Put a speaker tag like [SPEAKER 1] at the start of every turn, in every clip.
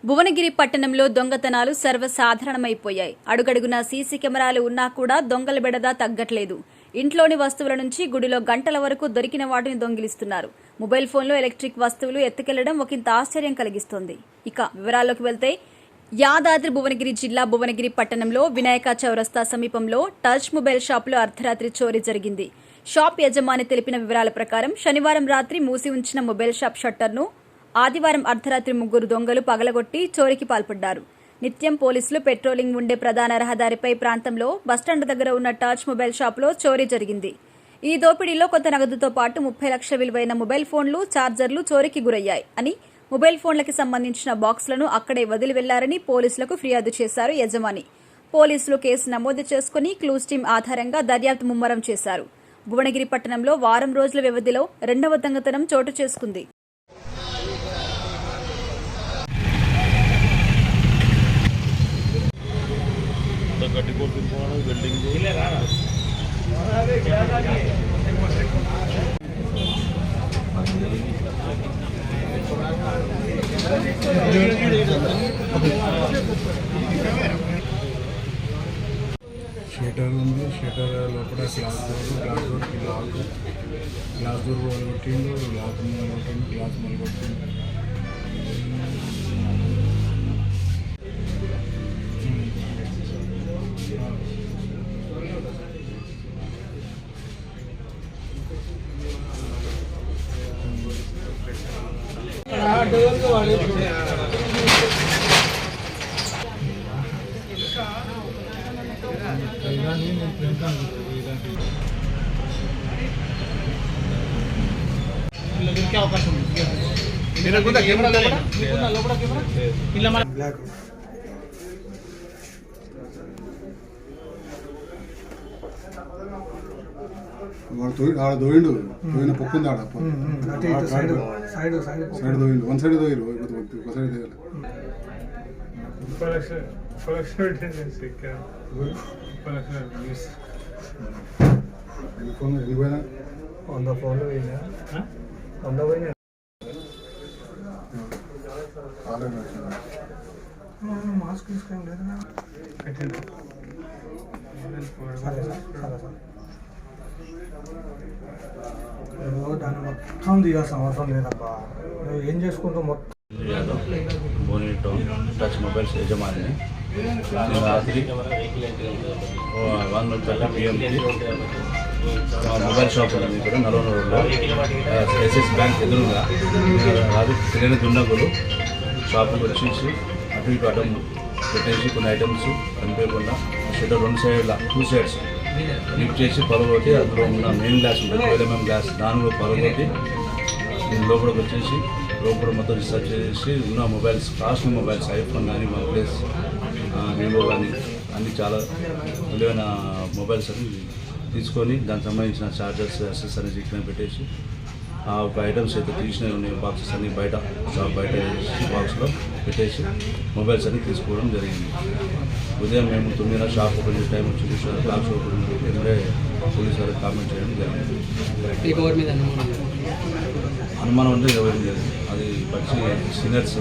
[SPEAKER 1] భువనగిరి పట్టణంలో దొంగతనాలు సర్వసాధారణమైపోయాయి. అడుగడుగునా సీసీ కెమెరాలు ఉన్నా కూడా దొంగల బెడద తగ్గట్లేదు. ఇంట్లోని వస్తువుల నుంచి గుడిలో గంటల వరకు దొరికిన వాటిని దొంగిలిస్తున్నారు. మొబైల్ ఫోన్లో ఎలక్ట్రిక్ వస్తువులు ఎత్తుకెళ్లడం ఒకంత ఆశ్చర్యం కలిగిస్తోంది. ఇక వివరాల్లోకి వెళ్తే యాదాద్రి భువనగిరి జిల్లా భువనగిరి పట్టణంలో వినాయక చౌరస్తా సమీపంలో టచ్ మొబైల్ షాపులో అర్ధరాత్రి చోరీ జరిగింది. షాప్ యజమాని తెలిపిన వివరాల ప్రకారం శనివారం రాత్రి మూసి ఉంచిన మొబైల్ షాప్ షట్టర్ను ఆదివారం అర్ధరాత్రి ముగ్గురు దొంగలు పగలగొట్టి చోరీకి పాల్పడ్డారు. నిత్యం పోలీసులు పెట్రోలింగ్ ఉండే ప్రధాన రహదారిపై ప్రాంతంలో బస్టాండ్ దగ్గర ఉన్న టచ్ మొబైల్ షాపులో చోరీ జరిగింది. ఈ దోపిడీలో కొంత నగదుతో పాటు 30 లక్షల విలువైన మొబైల్ ఫోన్లు, ఛార్జర్లు చోరీకి గురయ్యాయి అని, మొబైల్ ఫోన్లకి సంబంధించిన బాక్సులను అక్కడే వదిలి వెళ్లారని పోలీసులకు ఫిర్యాదు చేశారు యజమాని. పోలీసులు కేసు నమోదు చేసుకుని క్లూస్ టీం ఆధారంగా దర్యాప్తు ముమ్మరం చేశారు. భువనగిరి పట్టణంలో వారం రోజుల వ్యవధిలో రెండవ దొంగతనం చోటు చేసుకుంది.
[SPEAKER 2] షటర్ ఉంది. షటర్ లోపల గ్లాస్ డోర్కి గ్లాస్ డోర్ మొదలుకొట్టిండు, గ్లాస్ మొదలుకొట్టిండు, గ్లాస్ మొదలుకొట్టిండు.
[SPEAKER 3] అవకాశం
[SPEAKER 2] ఆడ దోయిండు, దోయిన పొక్కు ఉంది. ఆడ సైడ్ దోయిండు, వన్ సైడ్ దోయిరు, ఒక సైడ్ దోయాలి. ఫోన్ వెళ్ళిపోయినా
[SPEAKER 3] 100 ఫోన్లు పోయినా 100 పోయినా మాస్క్ తీసుకోండి లేదా దాన్ని మొత్తం దిగాల్సిన అవసరం లేదబ్బా. నువ్వు ఏం చేసుకుంటావు మొత్తం.
[SPEAKER 4] భువనగిరి టౌన్ టచ్ మొబైల్స్ యజమాని రాత్రి 1:30 PM మొబైల్ షాప్ ఉంది ఇక్కడ నల్గొండ రోడ్లో ఎస్ఎస్ బ్యాంక్ ఎదురుగా రాత్రి తెలియని దుండగులు షాప్కి వచ్చేసి అటు ఇటు అడ్డం పెట్టేసి కొన్ని ఐటమ్స్ కనిపించకుండా షట్టర్ 2 సైడ్స్ లిఫ్ట్ చేసి పలగొట్టి అందులో ఉన్న మెయిన్ గ్లాస్ ఉంటుంది, 12mm గ్లాస్, దానిలో పలగొట్టి దీని లోపలికి వచ్చేసి లోపల మొత్తం రీసెర్చ్ చేసి ఉన్న మొబైల్స్, కాస్ట్లీ మొబైల్స్, ఐఫోన్ కానీ, వన్ ప్లస్, వివో కానీ అన్ని చాలా విలువైన మొబైల్స్ అని తీసుకొని దానికి సంబంధించిన ఛార్జర్స్, యాక్సెసరీస్ ఇక్కడ పెట్టేసి ఆ ఒక ఐటమ్స్ అయితే తీసినవి ఉన్నాయి బాక్సెస్ అన్ని బయట షాప్ బయట బాక్స్లో పెట్టేసి మొబైల్స్ అన్ని తీసుకోవడం జరిగింది. ఉదయం మేము 9 షాప్ ఓపెన్ చేసే టైం వచ్చి క్లాక్ ఓపెన్ ఎదురే పోలీసు వారికి కామెంట్ చేయడం జరిగింది. అనుమానం అంటే ఎవరు లేదు, అది వచ్చి సీనియర్స్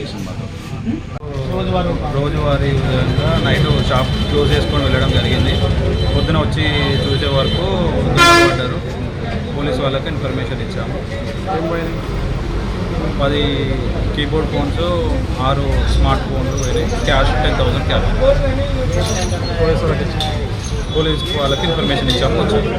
[SPEAKER 4] చేసిన మాట.
[SPEAKER 5] రోజువారీ విధంగా నైట్ షాప్ క్లోజ్ చేసుకొని వెళ్ళడం జరిగింది. పొద్దున వచ్చి చూసే వరకు పడ్డారు. పోలీసు వాళ్ళకి ఇన్ఫర్మేషన్ ఇచ్చాము. 10 కీబోర్డ్ ఫోన్స్, 6 స్మార్ట్ ఫోన్లు, క్యాష్ 10,000 క్యాష్ పోలీసు వాళ్ళకి ఇన్ఫర్మేషన్ ఇచ్చాము. వచ్చాము.